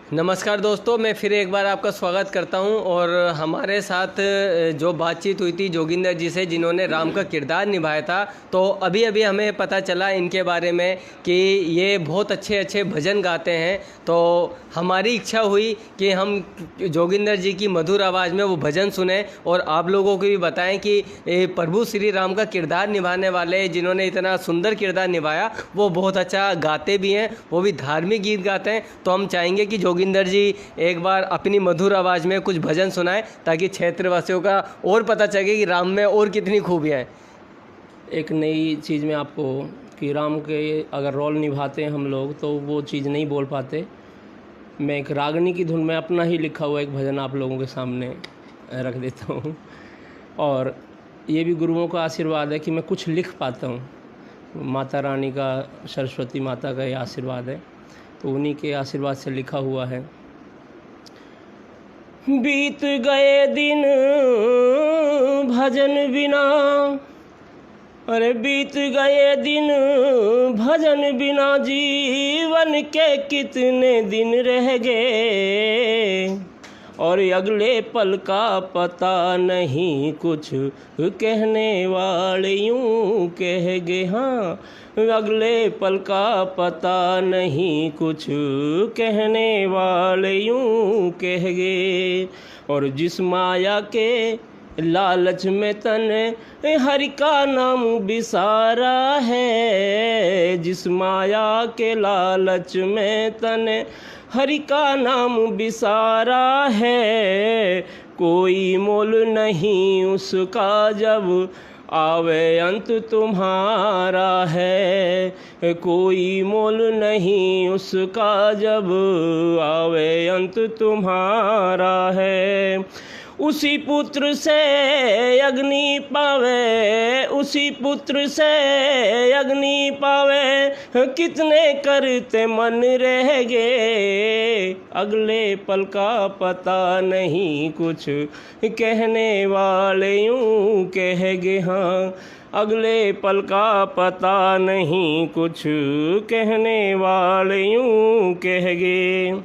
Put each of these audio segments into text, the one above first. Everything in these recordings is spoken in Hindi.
नमस्कार दोस्तों, मैं फिर एक बार आपका स्वागत करता हूं। और हमारे साथ जो बातचीत हुई थी जोगिंदर जी से, जिन्होंने राम का किरदार निभाया था, तो अभी अभी हमें पता चला इनके बारे में कि ये बहुत अच्छे अच्छे भजन गाते हैं। तो हमारी इच्छा हुई कि हम जोगिंदर जी की मधुर आवाज़ में वो भजन सुने और आप लोगों को भी बताएं कि प्रभु श्री राम का किरदार निभाने वाले जिन्होंने इतना सुंदर किरदार निभाया, वो बहुत अच्छा गाते भी हैं, वो भी धार्मिक गीत गाते हैं। तो हम चाहेंगे कि जोगिंदर जी एक बार अपनी मधुर आवाज़ में कुछ भजन सुनाएं, ताकि क्षेत्रवासियों का और पता चले कि राम में और कितनी खूबियाँ हैं। एक नई चीज़ में आपको कि राम के अगर रोल निभाते हैं हम लोग तो वो चीज़ नहीं बोल पाते। मैं एक रागनी की धुन में अपना ही लिखा हुआ एक भजन आप लोगों के सामने रख देता हूँ। और ये भी गुरुओं का आशीर्वाद है कि मैं कुछ लिख पाता हूँ। माता रानी का, सरस्वती माता का ये आशीर्वाद है, तो उन्हीं के आशीर्वाद से लिखा हुआ है। बीत गए दिन भजन बिना, अरे बीत गए दिन भजन बिना, जीवन के कितने दिन रह गए, और अगले पल का पता नहीं, कुछ कहने वाले यूं कह गए। हाँ, अगले पल का पता नहीं, कुछ कहने वाले यूं कह गए। और जिस माया के लालच में तन हरि का नाम बिसारा है, जिस माया के लालच में तन हरि का नाम बिसारा है, कोई मोल नहीं उसका जब आवे अंत तुम्हारा है, कोई मोल नहीं उसका जब आवे अंत तुम्हारा है। उसी पुत्र से अग्नि पावे, उसी पुत्र से अग्नि पावे, कितने करते मन रह गए, अगले पल का पता नहीं, कुछ कहने वाले यूं कह गए। हाँ, अगले पल का पता नहीं, कुछ कहने वाले यूं कह गए।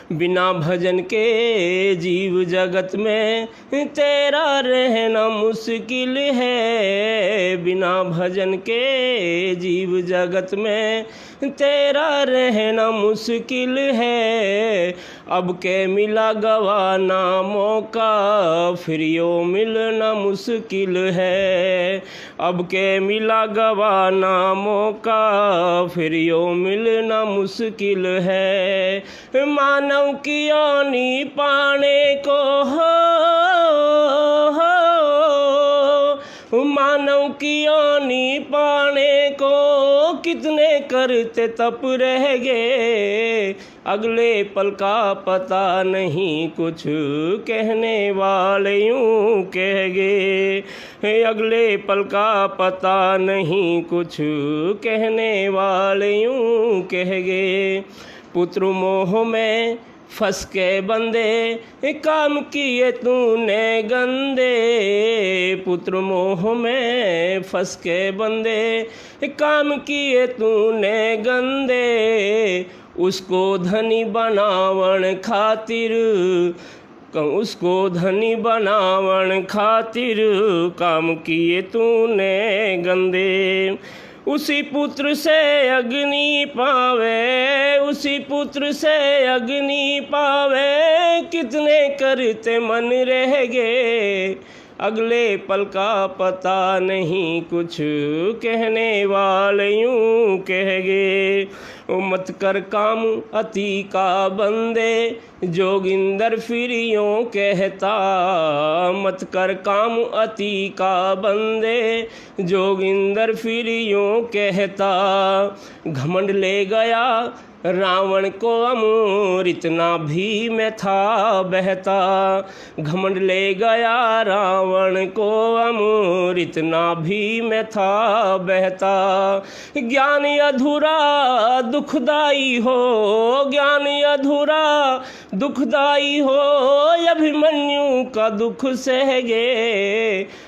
बिना भजन के जीव जगत में तेरा रहना मुश्किल है, बिना भजन के जीव जगत में तेरा रहना मुश्किल है। अब के मिला गवाना मौका, फिर यो मिलना मुश्किल है, अब के मिला गवाना मौका, फिर यो मिलना मुश्किल है। मानव की आनी पाने को मानव की आनी पाने को कितने करते तप रह गए, अगले पल का पता नहीं, कुछ कहने वाले यूं कह गए, अगले पल का पता नहीं, कुछ कहने वाले यूं कह गए। पुत्र मोह में फंस के बंदे काम किए तूने गंदे, पुत्र मोह में फंस के बंदे काम किए तूने गंदे, उसको धनी बनावन खातिर, उसको धनी बनावन खातिर काम किए तूने गंदे। उसी पुत्र से अग्नि पावे, उसी पुत्र से अग्नि पावे, कितने करते मन रह गए, अगले पल का पता नहीं, कुछ कहने वाले यूं कह गए। मत कर काम अति का बंदे, जोगिंदर फिर यूं कहता, मत कर काम अति का बंदे, जोगिंदर फिर यूं कहता। घमंड ले गया रावण को अमृत नाभि में था बहता, घमंड ले गया रावण को अमृत नाभि में था बहता। ज्ञान अधूरा दुखदाई हो, ज्ञान अधूरा दुखदाई हो, अभिमन्यु का दुख सहगे,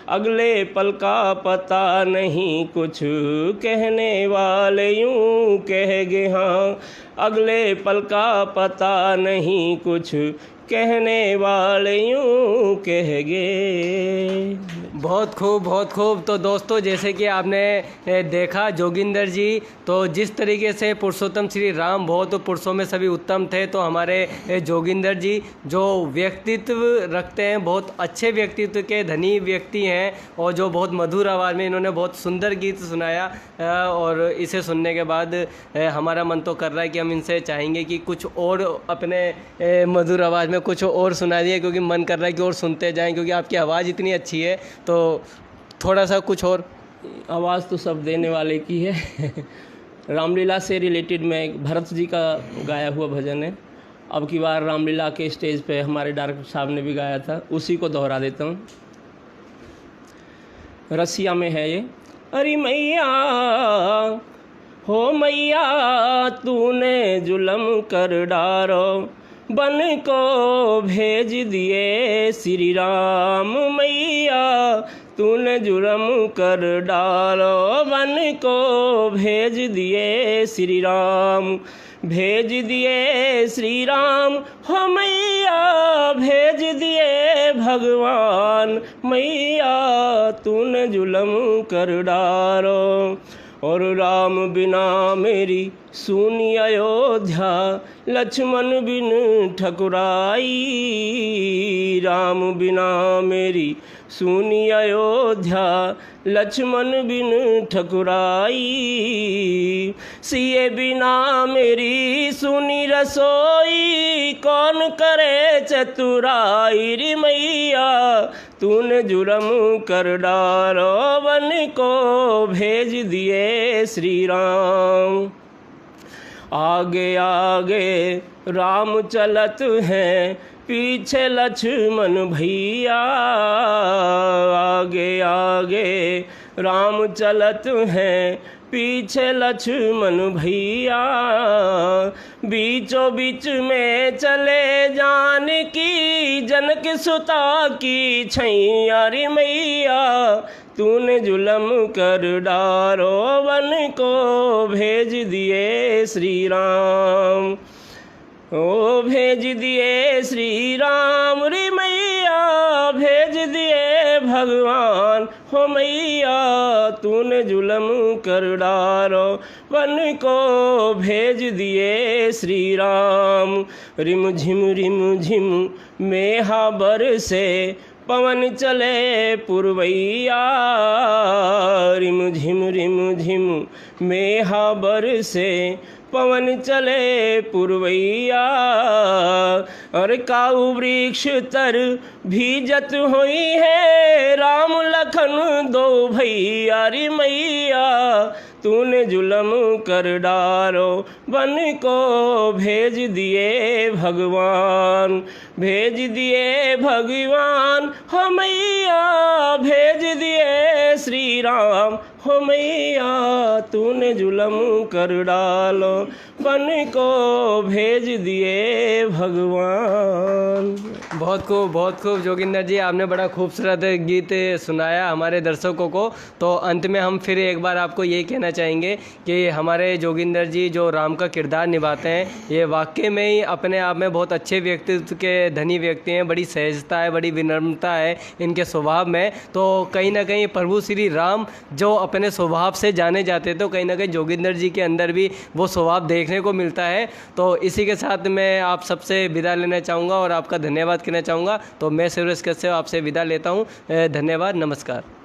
अगले पल का पता नहीं कुछ, कहने वाले यूं कहेंगे हाँ, अगले पल का पता नहीं कुछ, कहने वाले यूं कहेंगे। बहुत खूब, बहुत खूब। तो दोस्तों, जैसे कि आपने देखा जोगिंदर जी, तो जिस तरीके से पुरुषोत्तम श्री राम बहुत पुरुषों में सभी उत्तम थे, तो हमारे जोगिंदर जी जो व्यक्तित्व रखते हैं, बहुत अच्छे व्यक्तित्व के धनी व्यक्ति हैं, और जो बहुत मधुर आवाज़ में इन्होंने बहुत सुंदर गीत सुनाया, और इसे सुनने के बाद हमारा मन तो कर रहा है कि हम इनसे चाहेंगे कि कुछ और अपने मधुर आवाज़ में कुछ और सुना दिए, क्योंकि मन कर रहा है कि और सुनते जाएं, क्योंकि आपकी आवाज़ इतनी अच्छी है। तो थोड़ा सा कुछ और। आवाज़ तो सब देने वाले की है। रामलीला से रिलेटेड में भरत जी का गाया हुआ भजन है। अब की बार रामलीला के स्टेज पे हमारे डायरेक्टर साहब ने भी गाया था, उसी को दोहरा देता हूँ। रसिया में है ये। अरे मैया हो मैया, तूने जुल्म कर डारो, बन को भेज दिए श्री राम, मैया तूने जुर्म कर डालो, बन को भेज दिए श्री राम, भेज दिए श्री राम, हो मैया भेज दिए भगवान, मैया तूने जुल्म कर डालो, और राम बिना मेरी सुनी अयोध्या, लक्ष्मण बिन ठकुराई, राम बिना मेरी सुनी अयोध्या, लक्ष्मण बिन ठकुराई, सिए बिना मेरी सुनी रसोई, कौन करे चतुराई, रे मैया तूने जुर्म कर डालो, वन को भेज दिए श्री राम, आगे आगे राम चलत हैं, पीछे लक्ष्मण भैया, आगे आगे राम चलत हैं, पीछे लक्ष्मण भैया, बीचों बीच में चले जानकी, जनक सुता की छैया, रे मैया तूने जुल्म कर डारो, वन को भेज दिए श्री राम, ओ भेज दिए श्री राम, रे मैया भेज दिए भगवान, हो मैया तूने जुल्म कर डारो, वन को भेज दिए श्री राम, रिम झिम मेहा बरसे, पवन चले पुरवैया, रिम झिम मेहा बरसे, पवन चले पुरवैया, और काऊ वृक्ष तर भीजत हुई है, राम लखन दो भैया, रे मैया तूने जुल्म कर डारो, वन को भेज दिए भगवान, भेज दिए भगवान, हो मैया भेज दिए श्री राम, हो मैया तूने जुल्म कर डालो, वन को भेज दिए भगवान। बहुत खूब जोगिंदर जी, आपने बड़ा खूबसूरत गीत सुनाया हमारे दर्शकों को। तो अंत में हम फिर एक बार आपको ये कहना चाहेंगे कि हमारे जोगिंदर जी जो राम का किरदार निभाते हैं, ये वाकई में ही अपने आप में बहुत अच्छे व्यक्तित्व के धनी व्यक्ति हैं। बड़ी सहजता है, बड़ी विनम्रता है इनके स्वभाव में। तो कहीं ना कहीं प्रभु श्री राम जो अपने स्वभाव से जाने जाते, तो कहीं ना कहीं जोगिंदर जी के अंदर भी वो स्वभाव देखने को मिलता है। तो इसी के साथ मैं आप सबसे विदा लेना चाहूँगा और आपका धन्यवाद कहना चाहूँगा। तो मैं सुरेश कश्यप आपसे विदा लेता हूँ। धन्यवाद, नमस्कार।